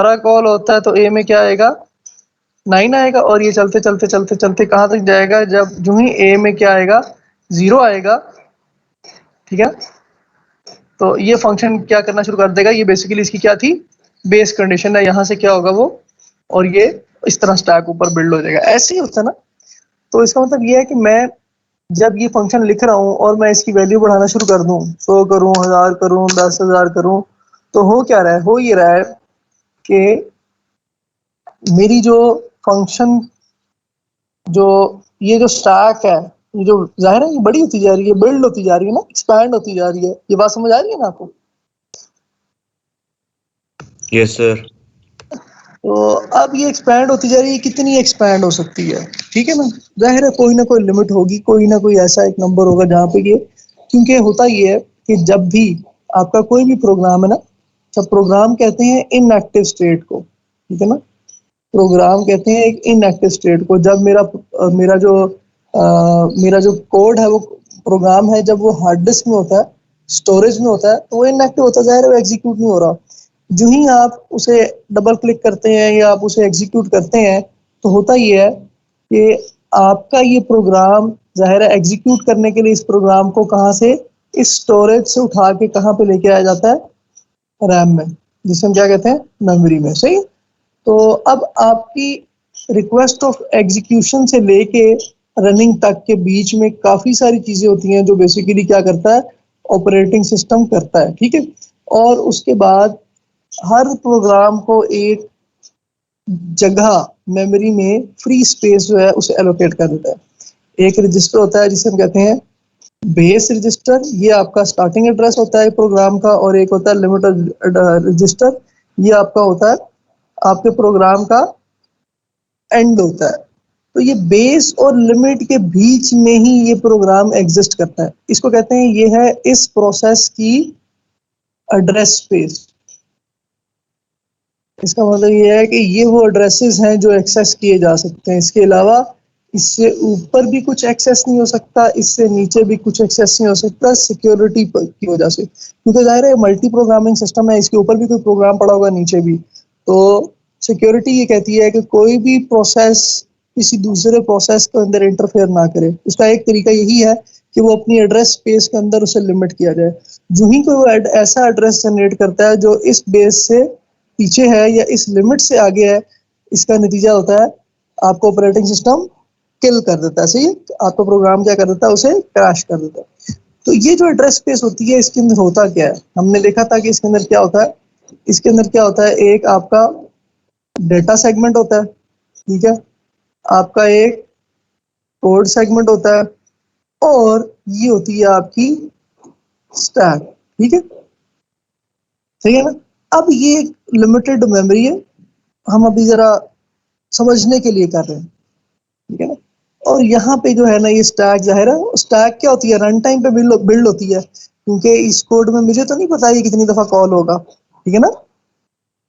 हमारा कॉल होता है तो ए में क्या आएगा 9 आएगा और ये चलते चलते चलते चलते कहाँ तक जाएगा जब जो ही ए में क्या आएगा 0 आएगा। ठीक है, तो ये फंक्शन क्या करना शुरू कर देगा, ये बेसिकली इसकी क्या थी बेस कंडीशन है, यहाँ से क्या होगा वो और ये इस तरह स्टैक ऊपर बिल्ड हो जाएगा। ऐसे ही होता है ना। तो इसका मतलब ये है कि मैं जब ये फंक्शन लिख रहा हूँ और मैं इसकी वैल्यू बढ़ाना शुरू कर दूँ 100 करूँ 1000 करूँ 10,000 करूँ तो हो क्या रहा है, हो ये रहा है कि मेरी जो फंक्शन जो ये जो स्टैक है ये जो जाहिर है ये बड़ी होती जा रही है, बिल्ड होती जा रही है ना, एक्सपैंड होती जा रही है। ये बात समझ आ रही है ना आपको? Yes sir. तो अब ये एक्सपैंड होती जा रही है, कितनी एक्सपैंड हो सकती है? ठीक है ना, जाहिर है कोई ना कोई लिमिट होगी, कोई ना कोई ऐसा एक नंबर होगा जहाँ पे ये, क्योंकि होता ये है कि जब भी आपका कोई भी प्रोग्राम है ना, जब प्रोग्राम कहते हैं इनएक्टिव स्टेट को, ठीक है ना, प्रोग्राम कहते हैं एक इनएक्टिव स्टेट को। जब मेरा जो कोड है वो प्रोग्राम है, जब वो हार्ड डिस्क में होता है, स्टोरेज में होता है, तो वो इनएक्टिव होता है, जाहिर है वो एग्जीक्यूट नहीं हो रहा। जो ही आप उसे डबल क्लिक करते हैं या आप उसे एग्जीक्यूट करते हैं तो होता ये है कि आपका ये प्रोग्राम जाहिर है एग्जीक्यूट करने के लिए इस प्रोग्राम को कहाँ से, इस स्टोरेज से उठा के कहाँ पे लेके आया जाता है, रैम में, जिसे हम क्या कहते हैं मेमोरी में। सही। तो अब आपकी रिक्वेस्ट ऑफ एग्जीक्यूशन से लेके रनिंग तक के बीच में काफ़ी सारी चीज़ें होती हैं जो बेसिकली क्या करता है ऑपरेटिंग सिस्टम करता है। ठीक है, और उसके बाद हर प्रोग्राम को एक जगह मेमोरी में फ्री स्पेस जो है उसे एलोकेट कर देता है। एक रजिस्टर होता है जिसे हम कहते हैं बेस रजिस्टर, ये आपका स्टार्टिंग एड्रेस होता है प्रोग्राम का, और एक होता है लिमिट रजिस्टर, ये आपका होता है आपके प्रोग्राम का एंड होता है। तो ये बेस और लिमिट के बीच में ही ये प्रोग्राम एग्जिस्ट करता है। इसको कहते हैं ये है इस प्रोसेस की एड्रेस स्पेस। इसका मतलब ये है कि ये वो एड्रेसेस हैं जो एक्सेस किए जा सकते हैं, इसके अलावा इससे ऊपर भी कुछ एक्सेस नहीं हो सकता, इससे नीचे भी कुछ एक्सेस नहीं हो सकता सिक्योरिटी की वजह से, क्योंकि जाहिर है मल्टी प्रोग्रामिंग सिस्टम है, इसके ऊपर भी कोई प्रोग्राम पड़ा होगा नीचे भी। तो सिक्योरिटी ये कहती है कि कोई भी प्रोसेस किसी दूसरे प्रोसेस के अंदर इंटरफेयर ना करे। उसका एक तरीका यही है कि वो अपनी एड्रेस स्पेस के अंदर उसे लिमिट किया जाए। जो ही कोई ऐसा एड्रेस जनरेट करता है जो इस बेस से पीछे है या इस लिमिट से आगे है, इसका नतीजा होता है आपको ऑपरेटिंग सिस्टम किल कर देता है। सही है, आपका प्रोग्राम क्या कर देता है, उसे क्रैश कर देता है। तो ये जो एड्रेस स्पेस होती है इसके अंदर होता क्या है, हमने देखा था कि इसके अंदर क्या होता है, इसके अंदर क्या होता है, एक आपका डेटा सेगमेंट होता है, ठीक है, आपका एक कोड सेगमेंट होता है, और ये होती है आपकी स्टैक। ठीक है, सही है ना। अब ये एक लिमिटेड मेमोरी है, हम अभी जरा समझने के लिए कर रहे हैं, ठीक है ना। और यहाँ पे जो है ना ये स्टैक जाहिर है, स्टैक क्या होती है, रन टाइम पे बिल्ड होती है, क्योंकि इस कोड में मुझे तो नहीं पता ये कितनी दफा कॉल होगा, ठीक है ना,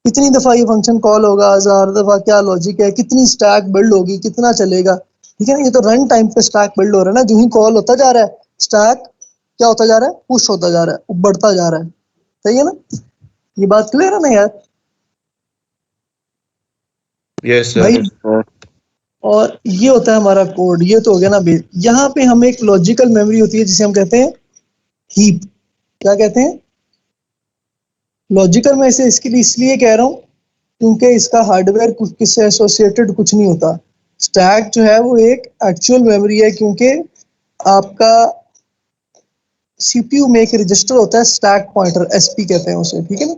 कितनी दफा ये फंक्शन कॉल होगा, 1000 दफा, क्या लॉजिक है, कितनी स्टैक बिल्ड होगी, कितना चलेगा, ठीक है ना। ये तो रन टाइम पे स्टैक बिल्ड हो रहा है ना, जो ही कॉल होता जा रहा है स्टैक क्या होता जा रहा है, पुश होता जा रहा है, बढ़ता जा रहा है। सही है ना, ये बात क्लियर है ना यार? यस भाई सर। और ये होता है हमारा कोड, ये तो हो गया ना बेस। यहाँ पे हम एक लॉजिकल मेमोरी होती है जिसे हम कहते हैं हीप। क्या कहते हैं, लॉजिकल में इसे इसके लिए इसलिए कह रहा हूँ क्योंकि इसका हार्डवेयर कुछ किससे एसोसिएटेड कुछ नहीं होता। स्टैक जो है वो एक एक्चुअल मेमोरी है, क्योंकि आपका सीपीयू में एक रजिस्टर होता है स्टैक पॉइंटर, एसपी कहते हैं उसे, ठीक है ना।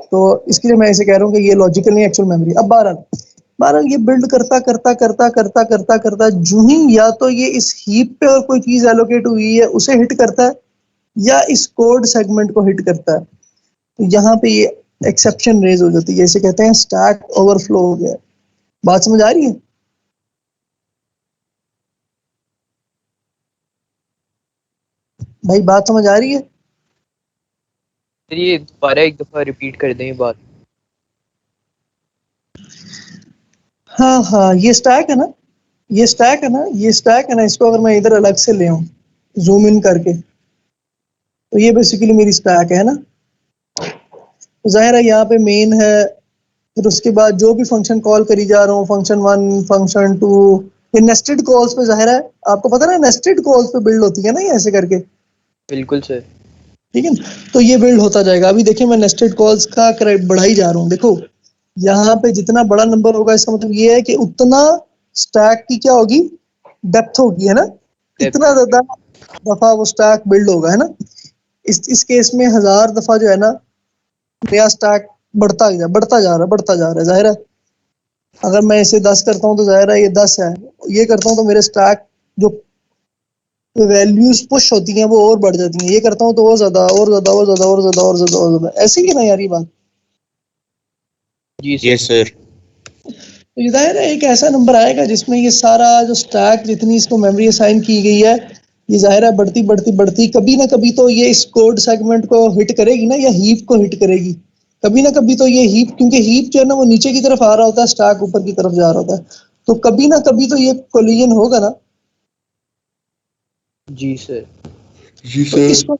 तो इसके लिए मैं इसे कह रहा हूँ कि ये लॉजिकल नहीं एक्चुअल मेमोरी। अब बहरहाल ये बिल्ड करता करता करता करता करता करता जो ही या तो ये इस हीप पे और कोई चीज एलोकेट हुई है उसे हिट करता है, या इस कोड सेगमेंट को हिट करता है। तो यहाँ पे ये एक्सेप्शन रेज हो जाती है, इसे कहते हैं स्टैक ओवरफ्लो हो गया। बात समझ आ रही है? भाई बात समझ आ रही है? ये दोबारा एक दफा रिपीट कर दें ये बात। हाँ हाँ, ये स्टैक है ना, ये स्टैक है ना, ये स्टैक है ना, इसको अगर मैं इधर अलग से ले आऊं जूम इन करके, तो ये बेसिकली मेरी स्टैक है ना। तो जाहिर है यहाँ पे मेन है, फिर उसके बाद जो भी फंक्शन कॉल करी जा रहा हूँ, फंक्शन 1, फंक्शन 2, ये नेस्टेड कॉल्स पे ज़ाहिर है आपको पता ना, नेस्टेड कॉल्स पे बिल्ड होती है ना ये ऐसे करके, बिल्कुल सर। ठीक है। तो ये बिल्ड होता जाएगा। अभी देखिए मैं नेस्टेड कॉल्स का बढ़ाई जा रहा हूँ। देखो यहाँ पे जितना बड़ा नंबर होगा इसका मतलब ये है कि उतना स्टैक की क्या होगी, डेप्थ होगी, है ना, इतना ज्यादा दफा वो स्टैक बिल्ड होगा, है ना। इस केस में 1000 दफा जो है ना नया स्टैक बढ़ता जा रहा है। जाहिर है अगर मैं इसे 10 करता हूँ तो जाहिर है ये 10 है, ये करता हूँ तो मेरे स्टैक जो वैल्यूज पुश होती हैं वो और बढ़ जाती हैं, ये करता हूँ तो और ज्यादा और ज्यादा और ज्यादा और ज्यादा और ज्यादा और ज्यादा, ऐसे ही है ना यार ये बात। जी Yes, सर। sir. तो जाहिर है एक ऐसा नंबर आएगा जिसमें ये सारा जो स्टैक जितनी इसको मेमोरी असाइन की गई है ये जाहिर है बढ़ती बढ़ती बढ़ती कभी ना कभी तो ये इस कोड सेगमेंट को हिट करेगी ना, या हीप को हिट करेगी कभी ना कभी। तो ये हीप, क्योंकि हीप जो है ना वो नीचे की तरफ आ रहा होता है, स्टैक ऊपर की तरफ जा रहा होता है, तो कभी ना कभी तो ये कोलिजन होगा ना। जी सर। जी तो sir. इसको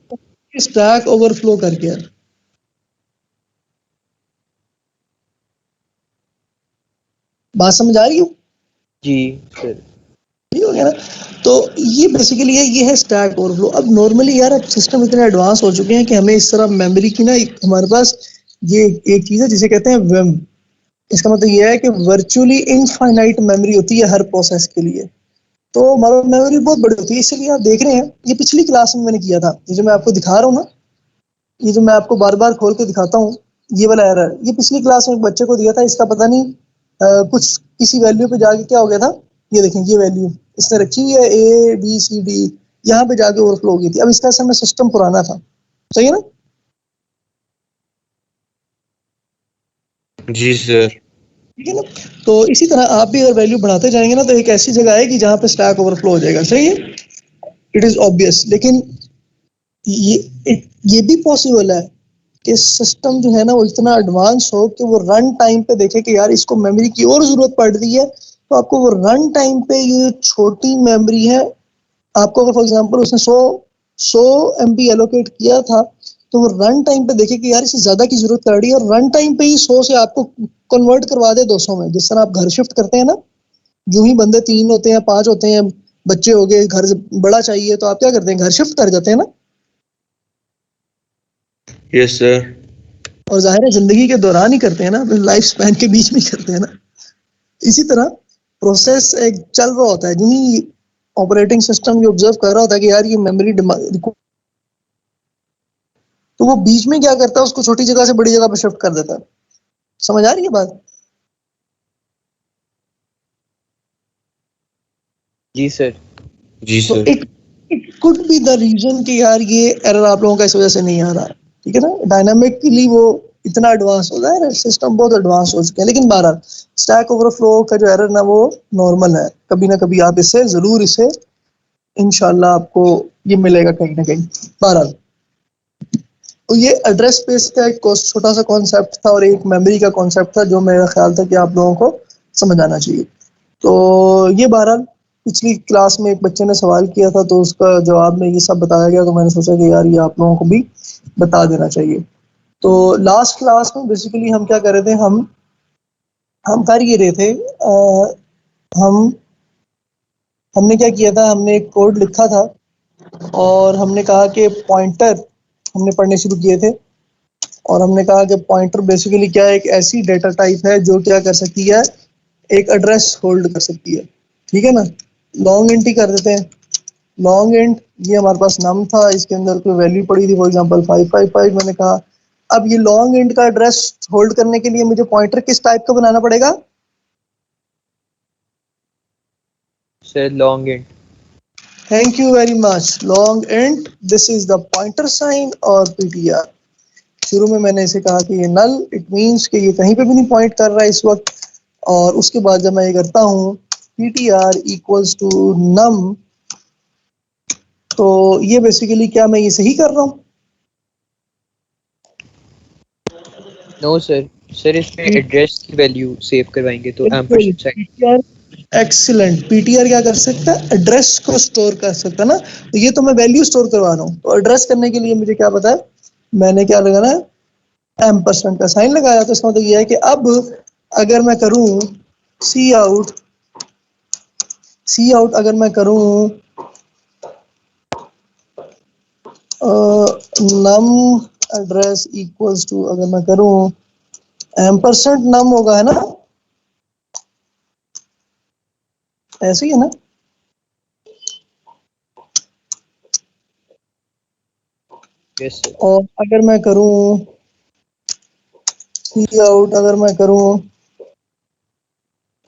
स्टैक ओवरफ्लो करके है। बात समझ आ रही है? जी सर। ठीक हो गया ना। तो ये बेसिकली ये है स्टैक ओवरफ्लो। अब नॉर्मली यार अब सिस्टम इतने एडवांस हो चुके हैं कि हमें इस तरह मेमोरी की ना हमारे पास ये एक चीज है जिसे कहते हैं विम। इसका मतलब ये है कि वर्चुअली इनफाइनाइट मेमोरी होती है हर प्रोसेस के लिए। तो हमारा मेमोरी बहुत बड़ी होती है, इसलिए आप देख रहे हैं ये पिछली क्लास में मैंने किया था, ये जो मैं आपको दिखा रहा हूँ ना, ये जो मैं आपको बार बार खोल के दिखाता हूँ, ये वाला एरर ये पिछली क्लास में एक बच्चे को दिया था। इसका पता नहीं कुछ किसी वैल्यू पे जाके क्या हो गया था, ये देखें ये वैल्यू इसने रखी हुई है ABCD, यहाँ पे जाके ओवरफ्लो हो गई थी। अब इसका समय सिस्टम पुराना था, सही है ना। जी sir. ठीक है ना। तो इसी तरह आप भी अगर वैल्यू बढ़ाते जाएंगे ना तो एक ऐसी जगह आएगी जहाँ पे स्टैक ओवरफ्लो हो जाएगा, सही है, इट इज ऑब्वियस। लेकिन ये भी पॉसिबल है कि सिस्टम जो है ना वो इतना एडवांस हो कि वो रन टाइम पे देखे कि यार इसको मेमोरी की और जरूरत पड़ रही है, तो आपको वो रन टाइम पे ये छोटी मेमोरी है, आपको अगर फॉर एग्जांपल उसने 100 MB एलोकेट किया था तो वो रन टाइम पे देखे कि यार इसे ज्यादा की जरूरत पड़ रही है, और रन टाइम पे ही 100 से आपको कन्वर्ट करवा दे 200 में। जिस तरह आप घर शिफ्ट करते हैं ना, जो ही बंदे 3 होते हैं 5 होते हैं, बच्चे हो गए, घर बड़ा चाहिए तो आप क्या करते हैं, घर शिफ्ट कर जाते हैं ना। Yes sir. और जाहिर है जिंदगी के दौरान ही करते हैं ना, लाइफ स्पैन के बीच में ही करते हैं ना। इसी तरह प्रोसेस एक चल रहा होता है, जो ही ऑपरेटिंग सिस्टम जो ऑब्जर्व कर रहा होता है कि यार ये मेमोरी, तो वो बीच में क्या करता है, उसको छोटी जगह से बड़ी जगह पे शिफ्ट कर देता है। समझ आ रही है बात? जी सर। जी तो sir. It it could be the reason कि यार ये एरर आप लोगों का इस वजह से नहीं आ रहा, ठीक है ना। डायनामिकली वो इतना एडवांस हो रहा है, सिस्टम बहुत एडवांस हो चुके हैं। लेकिन बहरहाल स्टैक ओवरफ्लो का जो एरर ना वो नॉर्मल है, कभी ना कभी आप इसे जरूर इसे इंशाल्लाह आपको ये मिलेगा कहीं ना कहीं। बहरहाल तो ये एड्रेस स्पेस का एक छोटा सा कॉन्सेप्ट था और एक मेमोरी का कॉन्सेप्ट था जो मेरा ख्याल था कि आप लोगों को समझ आना चाहिए। तो ये बहरहाल पिछली क्लास में एक बच्चे ने सवाल किया था तो उसका जवाब में ये सब बताया गया, तो मैंने सोचा कि यार ये आप लोगों को भी बता देना चाहिए। तो लास्ट क्लास में बेसिकली हम क्या कर रहे थे, हम कर ये रहे थे, हम हमने क्या किया था, हमने एक कोड लिखा था और हमने कहा कि पॉइंटर हमने पढ़ने शुरू किए थे, और हमने कहा कि पॉइंटर बेसिकली क्या है, एक ऐसी डेटा टाइप है जो क्या कर सकती है, एक एड्रेस होल्ड कर सकती है, ठीक है ना। लॉन्ग इंट ही कर देते हैं। लॉन्ग इंट ये हमारे पास नम था, इसके अंदर कोई वैल्यू पड़ी थी फॉर एग्जांपल 555। मैंने कहा अब ये लॉन्ग इंट का एड्रेस होल्ड करने के लिए मुझे पॉइंटर किस टाइप का बनाना पड़ेगा? Sir long int. Thank you very much. Long int, this is the pointer sign और पीटीआर। शुरू में मैंने इसे कहा कि ये नल, इट मींस कि ये कहीं पे भी नहीं पॉइंट कर रहा है इस वक्त। और उसके बाद जब मैं ये करता हूँ ptr इक्वल्स टू num, तो ये बेसिकली क्या मैं ये सही कर रहा हूँ? No sir. सर इसमें एड्रेस की वैल्यू सेव करवाएंगे तो बिल्कुल, ampersand sign. ptr excellent. ptr क्या कर सकता है, एड्रेस को स्टोर कर सकता है ना। तो ये तो मैं वैल्यू स्टोर करवा रहा हूँ, तो एड्रेस करने के लिए मुझे क्या पता है, मैंने क्या लगाना है, एम्परसेंड का साइन लगाया। तो इसका मतलब ये है कि अब अगर मैं करूं सी आउट अगर मैं करूं नम एड्रेस इक्वल्स टू, अगर मैं करूं एम्परसेंट नम होगा, है ना, ऐसे ही है ना। Yes sir. और अगर मैं करूं सी आउट, अगर मैं करूं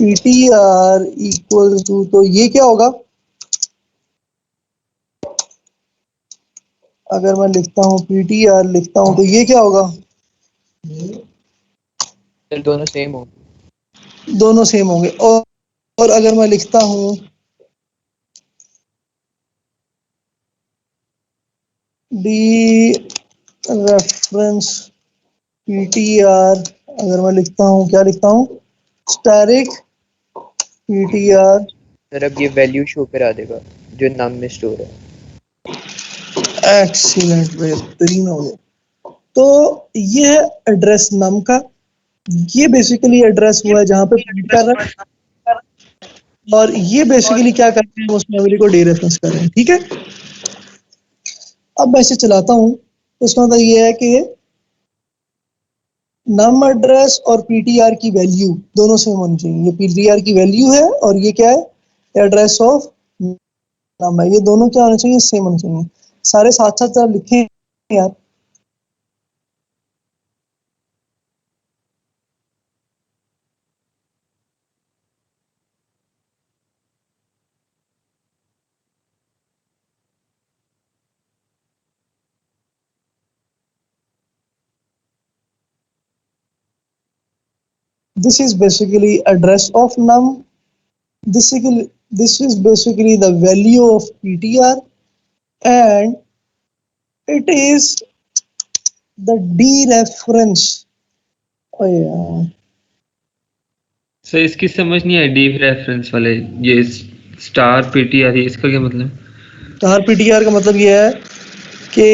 ptr इक्वल्स टू, तो ये क्या होगा, अगर मैं लिखता हूं ptr लिखता हूं तो ये क्या होगा, सर दोनों सेम हो। दोनों सेम होंगे। और अगर मैं लिखता हूं डी रेफरेंस ptr, अगर मैं लिखता हूं, क्या लिखता हूं, स्टैटिक ptr, सर अब ये वैल्यू शो करा देगा जो नम में स्टोर है। एक्सीलेंट, बेहतरीन हो गया। तो ये है एड्रेस नम का, ये बेसिकली एड्रेस हुआ है जहां पे पॉइंट कर रहा है, और ये बेसिकली क्या करते हैं, उस मेमोरी को डीरेफरेंस कर रहे हैं, ठीक है। अब मैं इसे चलाता हूं तो इसका मतलब ये है कि नम एड्रेस और पीटीआर की वैल्यू दोनों सेम होनी चाहिए। ये पीटीआर की वैल्यू है और ये क्या है, एड्रेस ऑफ नम है, ये दोनों क्या होने चाहिए, सेम होने चाहिए। सारे साथ साथ लिखे यार। This is basically address of num. This is basically the value of PTR, and it is the dereference. Oh yeah. Sir इसकी समझ नहीं आई डीप रेफरेंस वाले, ये स्टार पीटीआर, इसका क्या मतलब? स्टार पीटीआर का मतलब ये है कि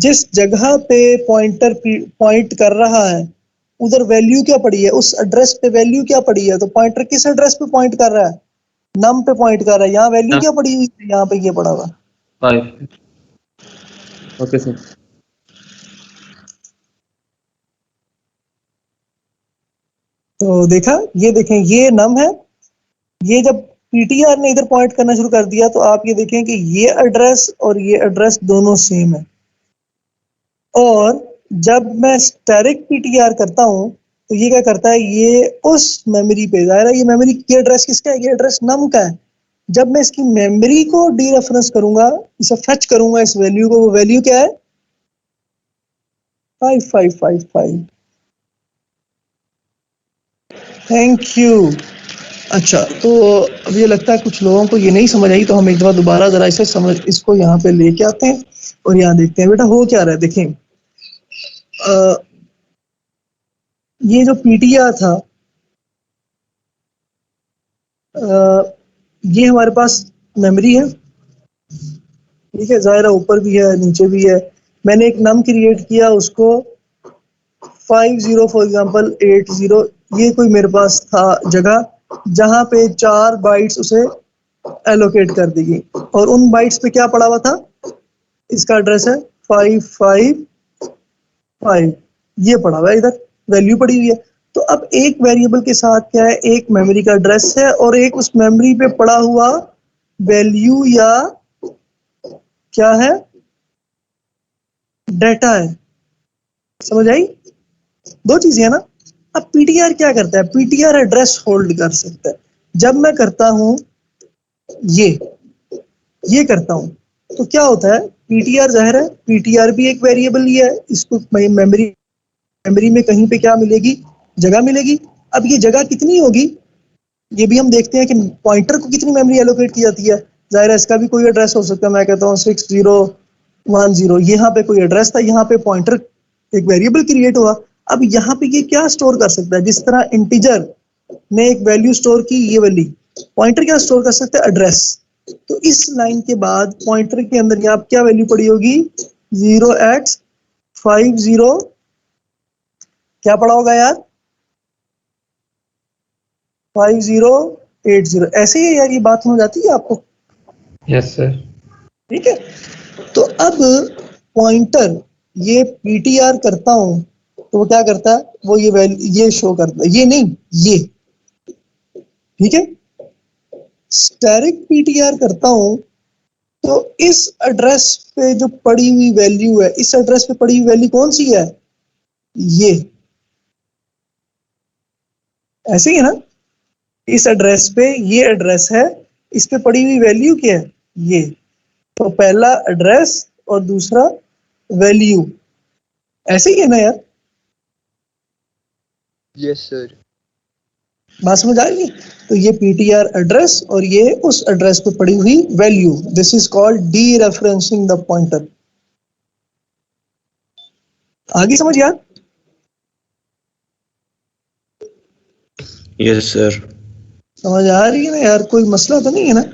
जिस जगह पे पॉइंटर पॉइंट कर रहा है उधर वैल्यू क्या पड़ी है, उस एड्रेस पे वैल्यू क्या पड़ी है, तो पॉइंटर किस एड्रेस पे पॉइंट कर रहा है, नम पे पॉइंट कर रहा है, यहाँ वैल्यू क्या पड़ी हुई है, यहाँ पे ये पड़ा हुआ। 5। Okay sir. तो देखा, ये देखें, ये नम है, ये जब पीटीआर ने इधर पॉइंट करना शुरू कर दिया तो आप ये देखें कि ये एड्रेस और ये एड्रेस दोनों सेम है। और जब मैं स्टैटिक पीटीआर करता हूं तो ये क्या करता है, ये उस मेमोरी पे, जाहिर है ये मेमोरी, ये एड्रेस किसका है, ये एड्रेस नम का है। जब मैं इसकी मेमोरी को डीरेफरेंस करूंगा, इसे फेच करूंगा इस वैल्यू को, वो वैल्यू क्या है, 5555। Thank you. अच्छा, तो अब ये लगता है कुछ लोगों को ये नहीं समझ आई, तो हम एक दफा दोबारा जरा इसे समझ, इसको यहाँ पे लेके आते हैं और यहाँ देखते हैं बेटा हो क्या रहा है। देखें, ये जो पीटीआर था, ये हमारे पास मेमोरी है, ठीक है, जाहिर है ऊपर भी है नीचे भी है। मैंने एक नम क्रिएट किया, उसको 50 फॉर एग्जांपल 80, ये कोई मेरे पास था जगह जहां पे 4 बाइट्स उसे एलोकेट कर दी गई, और उन बाइट्स पे क्या पड़ा हुआ था, इसका एड्रेस है 555, ये पड़ा हुआ है, इधर वैल्यू पड़ी हुई है। तो अब एक वेरिएबल के साथ क्या है, एक मेमोरी का एड्रेस है और एक उस मेमोरी पे पड़ा हुआ वैल्यू या क्या है, डेटा है। समझ आई, दो चीजें है ना। अब पीटीआर क्या करता है, पीटीआर एड्रेस होल्ड कर सकता है। जब मैं करता हूं ये करता हूं तो क्या होता है, पीटीआर, जाहिर है पीटीआर भी एक वेरिएबल ही है, इसको मेमोरी में कहीं पे क्या मिलेगी, जगह मिलेगी। अब ये जगह कितनी होगी, ये भी हम देखते हैं कि पॉइंटर को कितनी मेमोरी एलोकेट की जाती है। जाहिर है इसका भी कोई एड्रेस हो सकता है, मैं कहता हूँ 6010, यहाँ पे कोई एड्रेस था, यहाँ पे पॉइंटर एक वेरिएबल क्रिएट हुआ। अब यहाँ पे ये क्या स्टोर कर सकता है, जिस तरह इंटीजर ने एक वैल्यू स्टोर की, ये वाली पॉइंटर क्या स्टोर कर सकता है, एड्रेस। तो इस लाइन के बाद पॉइंटर के अंदर यहाँ क्या वैल्यू पड़ी होगी, 0x50, क्या पड़ा होगा यार, 5080 ऐसे ही है यार, ये बात समझ आती है आपको? Yes sir. ठीक है, तो अब पॉइंटर ये पीटीआर करता हूं तो वो क्या करता है, वो ये शो करता है, ये नहीं, ये, ठीक है। स्टैटिक पीटीआर करता हूं तो इस एड्रेस पे जो पड़ी हुई वैल्यू है, इस एड्रेस पे पड़ी हुई वैल्यू कौन सी है, ये, ऐसे ही है ना। इस एड्रेस पे ये एड्रेस है, इस पे पड़ी हुई वैल्यू क्या है, ये। तो पहला एड्रेस और दूसरा वैल्यू, ऐसे ही है ना यार, यस सर। बात समझ आ रही है? तो ये पीटीआर एड्रेस और ये उस एड्रेस पे पड़ी हुई value, this is called D referencing the pointer. आगे समझ यार? Yes sir. समझ आ रही है ना यार, कोई मसला तो नहीं है ना?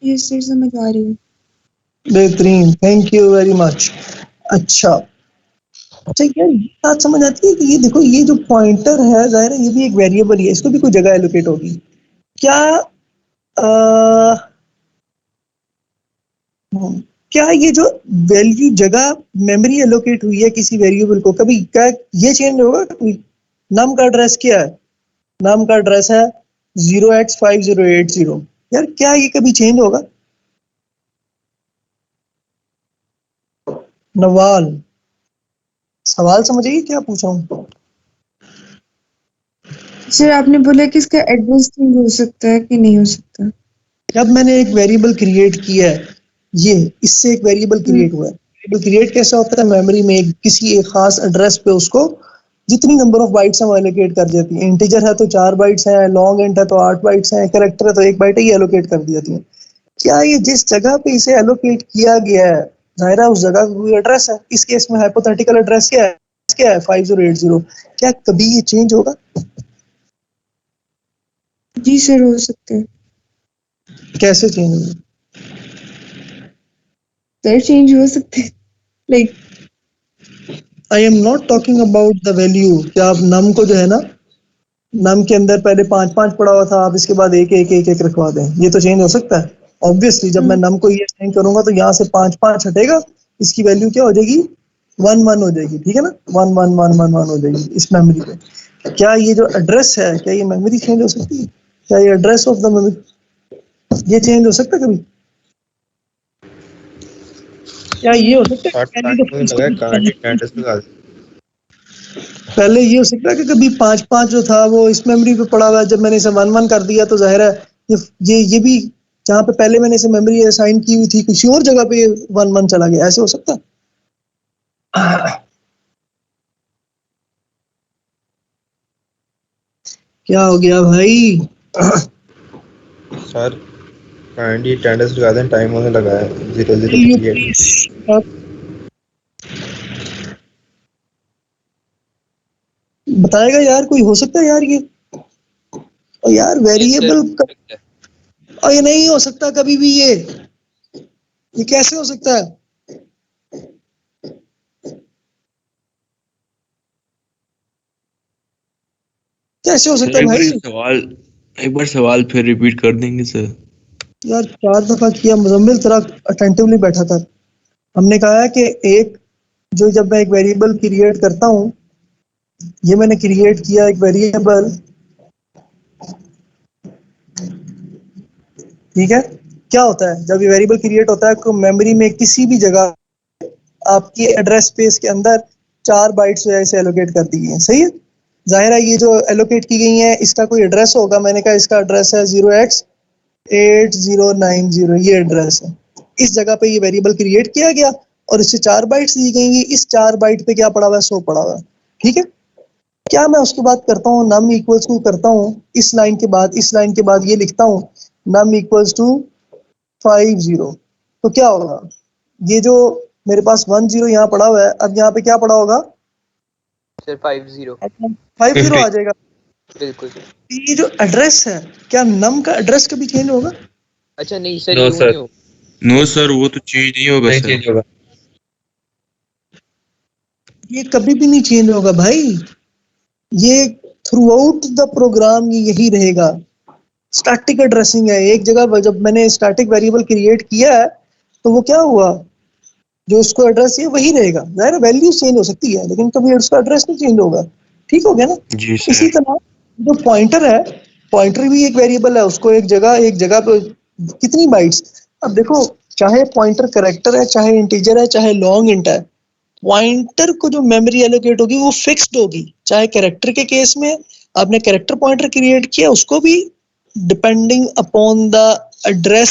यस सर, समझ आ रही है। बेहतरीन, थैंक यू वेरी मच। अच्छा अच्छा यार, ये बात समझ आती है कि ये देखो, ये जो पॉइंटर है, जाहिर है ये भी एक वेरिएबल ही है, इसको भी कोई जगह एलोकेट होगी क्या? क्या ये जो वैल्यू जगह मेमोरी एलोकेट हुई है किसी वेरिएबल को, कभी क्या ये चेंज होगा कभी? नम का एड्रेस क्या है? नम का एड्रेस है 0x5080। यार क्या ये कभी चेंज होगा? नवाल, सवाल समझिए क्या पूछा हूँ। सर आपने बोला कि इसका एड्रेस चेंज हो सकता है कि नहीं हो सकता? जब मैंने एक वेरिएबल क्रिएट किया है, ये इससे एक वेरिएबल क्रिएट हुआ है। वेरिएबल क्रिएट कैसे होता है? मेमोरी में किसी एक खास एड्रेस पे उसको जितनी नंबर ऑफ बाइट्स हैं वो एलोकेट कर देती है। इंटीजर है तो 4 बाइट्स हैं, लॉन्ग इंट है तो 8 बाइट्स हैं, कैरेक्टर है तो 1 बाइट ही एलोकेट कर दी जाती है। क्या ये जिस जगह पे इसे एलोकेट किया गया है, जाहिर है उस जगह का कोई एड्रेस है। इस केस में हाइपोथेटिकल एड्रेस क्या है? 5080। क्या कभी ये चेंज होगा? जी सर, हो सकता है। कैसे चेंज होगा? सर चेंज हो सकते हैं, like I am not talking about the value. क्या आप नम को जो है ना, नम के अंदर पहले 5 पड़ा हुआ था, आप इसके बाद एक रखवा दें, ये तो चेंज हो सकता है? ऑब्वियसली जब मैं नम को ये असाइन करूंगा तो यहाँ से 5 हटेगा, इसकी वैल्यू क्या हो जाएगी? 1 हो जाएगी, ठीक है ना। 1 हो जाएगी इस मेमोरी पे। क्या ये जो एड्रेस है, क्या ये मेमोरी चेंज हो सकती है? क्या ये एड्रेस ऑफ द मेमोरी ये चेंज हो सकता है कभी? क्या ये हो सकता है पहले ये हो सकता है कि कभी 5 जो था वो इस मेमोरी पे पड़ा हुआ है, जब मैंने इसे 1 कर दिया तो जाहिर है ये भी जहाँ पे पहले मैंने इसे मेमोरी असाइन की हुई थी किसी और जगह पे 1 चला गया, ऐसे हो सकता है? क्या हो गया भाई? सर काइंडली अटेंडेंस लगा दें, टाइम होने लगा है 0038। बताएगा यार कोई? हो सकता है यार ये, और यार वेरिएबल और ये नहीं हो सकता कभी भी। ये कैसे हो सकता है? कैसे हो सकता है भाई? एक बार सवाल फिर रिपीट कर देंगे सर? यार 4 दफा किया, मुजम्मिल तेरा अटेंटिवली बैठा था। हमने कहा है कि एक जो जब मैं एक वेरिएबल क्रिएट करता हूं, ये मैंने क्रिएट किया एक वेरिएबल, ठीक है। क्या होता है जब ये वेरिएबल क्रिएट होता है, मेमोरी में किसी भी जगह आपकी एड्रेस स्पेस के अंदर 4 बाइट्स जो है इसे एलोकेट कर दी गई है, सही है। जाहिर है ये जो एलोकेट की गई है इसका कोई एड्रेस होगा। मैंने कहा इसका एड्रेस है 0x8090, ये एड्रेस है। इस जगह पे ये वेरिएबल क्रिएट किया गया और इससे 4 बाइट्स दी गई। इस 4 बाइट पे क्या पड़ा हुआ है? 100 पड़ा हुआ है, ठीक है। क्या मैं उसके बाद करता हूँ नम इक्वल्स टू करता हूँ, इस लाइन के बाद ये लिखता हूँ नम इक्वल्स टू 50, तो क्या होगा? ये जो मेरे पास 10 यहाँ पड़ा हुआ है, अब यहाँ पे क्या पड़ा होगा? सर 50 50 आ जाएगा। बिल्कुल। ये जो एड्रेस है, क्या नम का एड्रेस कभी चेंज होगा? अच्छा नहीं सर, नो यूं सर। नहीं होगा। नो सर, वो तो चेंज नहीं होगा नहीं सर। चेंज होगा। ये कभी भी नहीं चेंज होगा भाई। ये थ्रू आउट द प्रोग्राम यही रहेगा। स्टैटिक एड्रेसिंग है, एक जगह जब मैंने स्टैटिक वेरिएबल क्रिएट किया है तो वो क्या हुआ, जो उसको एड्रेस है वही रहेगा। जाहिर वैल्यू चेंज हो सकती है लेकिन कभी उसका एड्रेस नहीं चेंज होगा। ठीक हो गया ना। जी इसी सर। तरह जो पॉइंटर है, पॉइंटर भी एक वेरिएबल है, उसको एक जगह पे कितनी बाइट्स। अब देखो, चाहे पॉइंटर कैरेक्टर है, चाहे इंटीजर है, चाहे लॉन्ग इंट है, पॉइंटर को जो मेमोरी एलोकेट होगी वो फिक्स्ड होगी। चाहे कैरेक्टर के केस में आपने कैरेक्टर पॉइंटर क्रिएट किया, उसको भी depending upon the address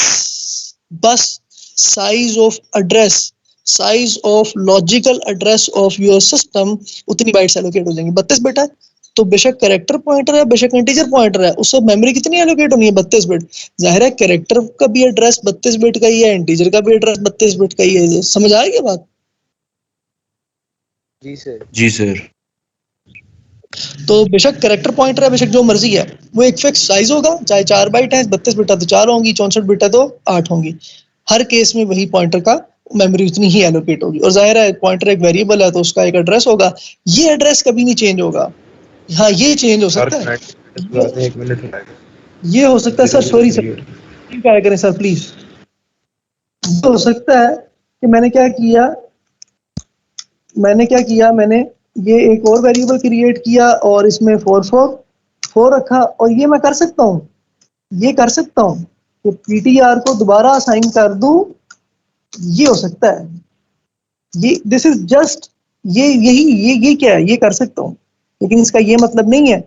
bus size of address, size of logical address of your system, उतनी बाइट्स एलोकेट हो जाएंगी। 32 बिट है तो बेशक कैरेक्टर पॉइंटर है, बेशक इंटीजर पॉइंटर है, उससे मेमोरी कितनी एलोकेट होनी है, 32 बिट। जाहिर है कैरेक्टर का भी एड्रेस 32 बिट का ही है, इंटीजर का भी एड्रेस 32 बिट का ही है। समझ आ गई बात? जी सर। जी सर। तो बेशक कैरेक्टर पॉइंटर है, बेशक जो मर्जी है, वो एक फिक्स साइज होगा। चाहे 4 बाइट है, 32 बिट है तो 4 होंगी, 64 बिट है तो 8 होंगी। हर केस में वही पॉइंटर का मेमोरी उतनी ही एलोकेट होगी। और जाहिर है पॉइंटर एक वेरिएबल है तो उसका एक एड्रेस होगा, ये एड्रेस कभी नहीं चेंज होगा। हाँ ये चेंज हो और सकता है, लगाते हैं 1 मिनट लगेगा। ये हो सकता है सर। सॉरी सर, 0 क्या करें सर प्लीज। ये हो सकता है कि मैंने क्या किया, मैंने ये एक और वेरिएबल क्रिएट किया और इसमें 4 रखा। और ये मैं कर सकता हूँ, ये कर सकता हूँ कि पीटीआर को दोबारा असाइन कर दूं। ये हो सकता है, ये दिस इज जस्ट, ये क्या है, ये कर सकता हूँ। लेकिन इसका ये मतलब नहीं है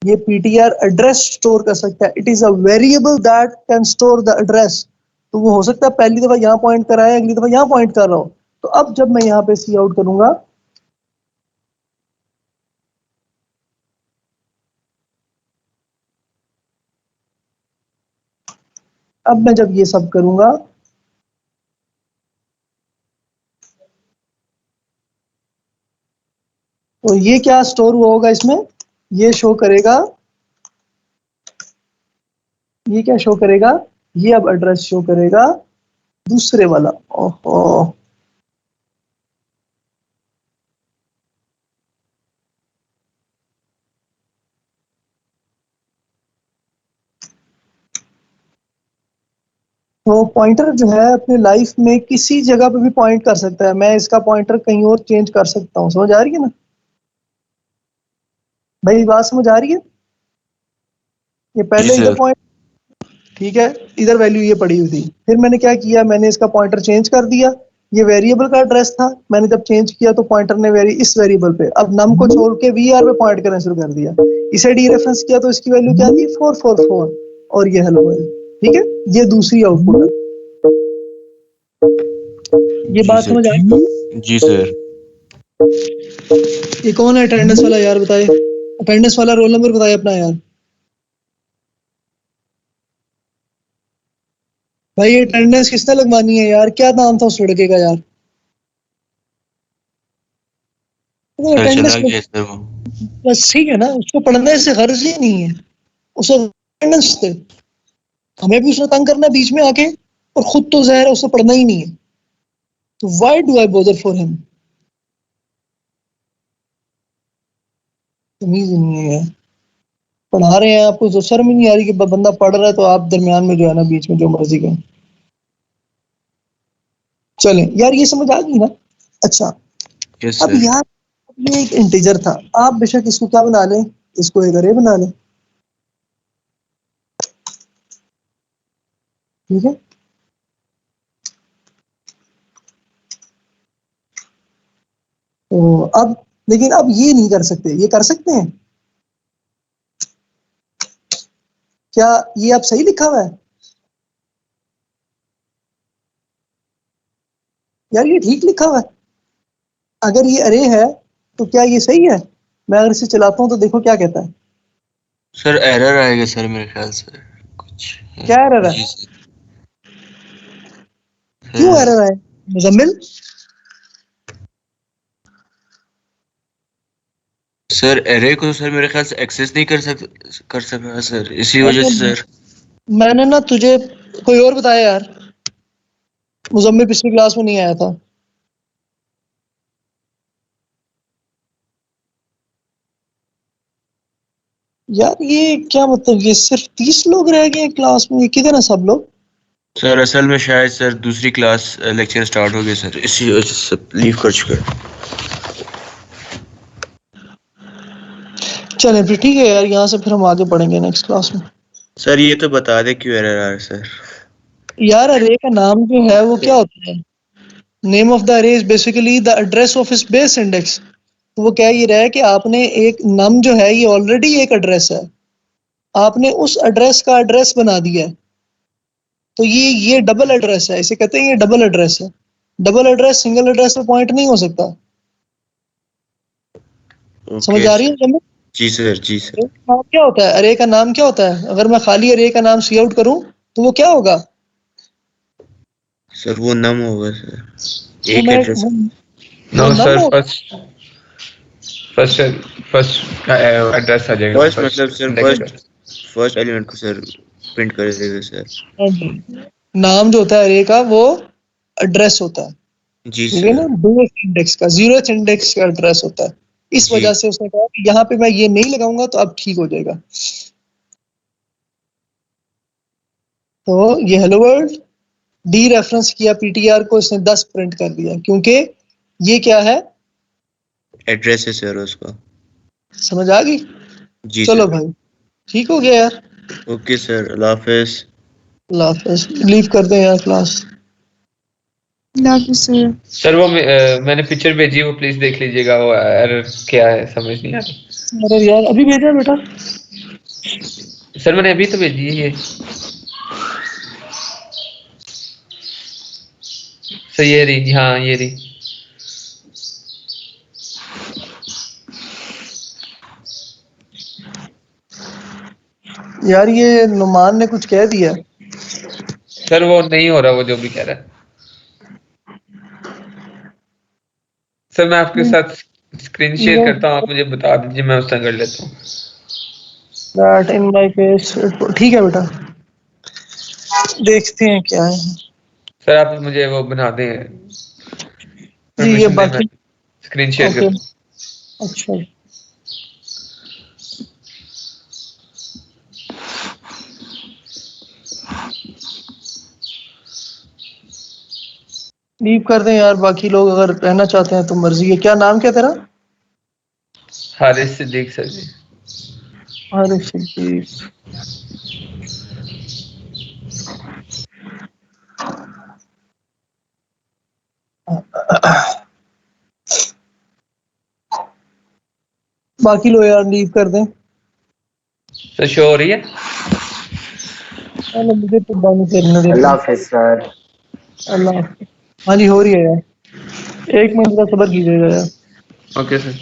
ये पीटीआर एड्रेस स्टोर कर सकता है। It is a variable that can store the address. तो वो हो सकता है पहली दफा यहाँ पॉइंट कर रहा है, अगली दफा यहाँ पॉइंट कर रहा हूँ। तो अब जब मैं यहाँ पे सी आउट करूंगा, अब मैं जब ये सब करूंगा तो ये क्या स्टोर हुआ होगा इसमें, ये शो करेगा, ये क्या शो करेगा, ये अब एड्रेस शो करेगा दूसरे वाला। ओहो, तो पॉइंटर जो है अपने लाइफ में किसी जगह पे भी पॉइंट कर सकता है। मैं इसका पॉइंटर कहीं और चेंज कर सकता हूँ। समझ आ रही है ना भाई, बात समझ आ रही है? ये जी पहले इधर सर। पॉइंट, ठीक है, इधर वैल्यू ये पड़ी हुई थी। फिर मैंने क्या किया, मैंने इसका पॉइंटर चेंज कर दिया। ये वेरिएबल का एड्रेस था, मैंने जब चेंज किया तो पॉइंटर ने इस वेरिएबल पे अब नम को छोड़ के वीआर पे पॉइंट करना शुरू कर दिया। इसे डी रेफरेंस किया तो इसकी वैल्यू क्या थी, 444, और ये हेलो है। ठीक है, ये दूसरी आउटपुट है। ये जी बात सर। समझ आई? जी सर। ये कौन है अटेंडेंस वाला यार, बताए अटेंडेंस वाला, रोल नंबर बताए अपना यार। भाई ये अटेंडेंस किसने लगवानी है यार, क्या नाम था उस लड़के का यार? सर अटेंडेंस चला गया सर वो। बस ठीक है ना, उसको पढ़ने से गर्ज ही नहीं है, उसे अटेंडेंस दे। हमें भी उसने तंग करना है बीच में आके, और खुद तो जहर है, उसे पढ़ना ही नहीं है। तो why do I bother for him? तमीज ही नहीं है यार। पढ़ा रहे हैं आपको तो शर्म ही नहीं आ रही कि बंदा पढ़ रहा है तो आप दरमियान में जो है ना, बीच में जो मर्जी करें। चलें यार, ये समझ आ गई ना। अच्छा, यस अब सर। यार ये एक इंटीजर था, आप बेशक इसको क्या बना लें, इसको एक अरे बना लें। ठीक है, तो अब लेकिन अब ये नहीं कर सकते, ये कर सकते हैं क्या? ये अब सही लिखा हुआ है यार, ये ठीक लिखा हुआ है। अगर ये अरे है तो क्या ये सही है? मैं अगर इसे चलाता हूँ तो देखो क्या कहता है। सर एरर आएगा सर मेरे ख्याल से कुछ। क्या एरर है? जी सर। क्यों सर एरर है मुजम्मिल? सर एरे को सर मेरे ख्याल से एक्सेस नहीं कर सका सर, इसी वजह मैंने से सर। मैंने ना तुझे कोई और बताया यार, मुजम्मिल पिछली क्लास में नहीं आया था। यार ये क्या मतलब, ये सिर्फ 30 लोग रह गए हैं क्लास में, ये किधर है सब लोग? सर असल में शायद सर दूसरी क्लास लेक्चर स्टार्ट हो गया सर, इसी वजह से सब लीव कर चुके हैं। चलें फिर ठीक है यार, यहाँ से फिर हम आगे पढ़ेंगे नेक्स्ट क्लास में। सर ये तो बता दे क्यों एरर आ रहा है सर। यार अरे का नाम जो है वो क्या होता है? नेम ऑफ द अरे is basically the address of इस बेस इंडेक्स। तो वो कह ये रहा है कि आपने एक नम जो है ये ऑलरेडी एक एड्रेस है, आपने उस एड्रेस का एड्रेस बना दिया है, तो ये डबल एड्रेस है, इसे कहते हैं ये डबल एड्रेस है। डबल एड्रेस सिंगल एड्रेस पे पॉइंट नहीं हो सकता। समझ आ रही है जब? जी सर, जी सर। नाम क्या होता है, अरे का नाम क्या होता है? अगर मैं खाली अरे का नाम सी आउट करूं तो वो क्या होगा? सर वो नम होगा सर, तो एक address. No sir, first address आ जाएगा। फर्स्ट मतलब सर फर्स्ट एलिमेंट को सर प्रिंट कर देगा सर। नाम जो होता है अरे का वो एड्रेस होता है, जी ठीक है ना? सर। 2th इंडेक्स का 0th इंडेक्स का एड्रेस होता है। इस जी। वजह से उसने कहा कि यहाँ पे मैं ये नहीं लगाऊंगा तो अब ठीक हो जाएगा। तो ये हेलो वर्ल्ड डी रेफरेंस किया पीटीआर को, इसने 10 प्रिंट कर दिया, क्योंकि ये क्या है? एड्रेस है सर उसका। समझ आ गई? जी चलो सर। भाई ठीक हो गया यार। ओके सर, अल्लाह हाफिज। अल्लाह हाफिज, लीव कर दें यार क्लास। सर वो मैंने पिक्चर भेजी, वो प्लीज देख लीजिएगा, वो एरर क्या है समझ नहीं आ रही। अरे यार अभी भेजा बेटा? सर मैंने अभी तो भेजी है ये। सर ये रही, हाँ ये रही। यार ये नुमान ने कुछ कह दिया। सर वो नहीं हो रहा, वो जो भी कह रहा है। सर मैं आपके साथ स्क्रीन शेयर करता हूँ, आप मुझे बता दीजिए, मैं उससे कर लेता हूँ। That in my case, ठीक है बेटा, देखते हैं क्या है। सर आप मुझे वो बना दें, जी ये बाकी स्क्रीन शेयर ओके, कर। अच्छा लीव कर दें यार, बाकी लोग अगर रहना चाहते हैं तो मर्जी है। क्या नाम क्या तेरा? हारिस सिद्दीक सर जी। अरे सिद्दीक, बाकी लोग यार लीव कर दें। सर शो हो रही है? मुझे तो डाउन करने दे। अल्लाह हाफिज सर। अल्लाह, हाँ जी हो रही है यार, 1 मिनट का सब्र कीजिएगा यार। Okay sir.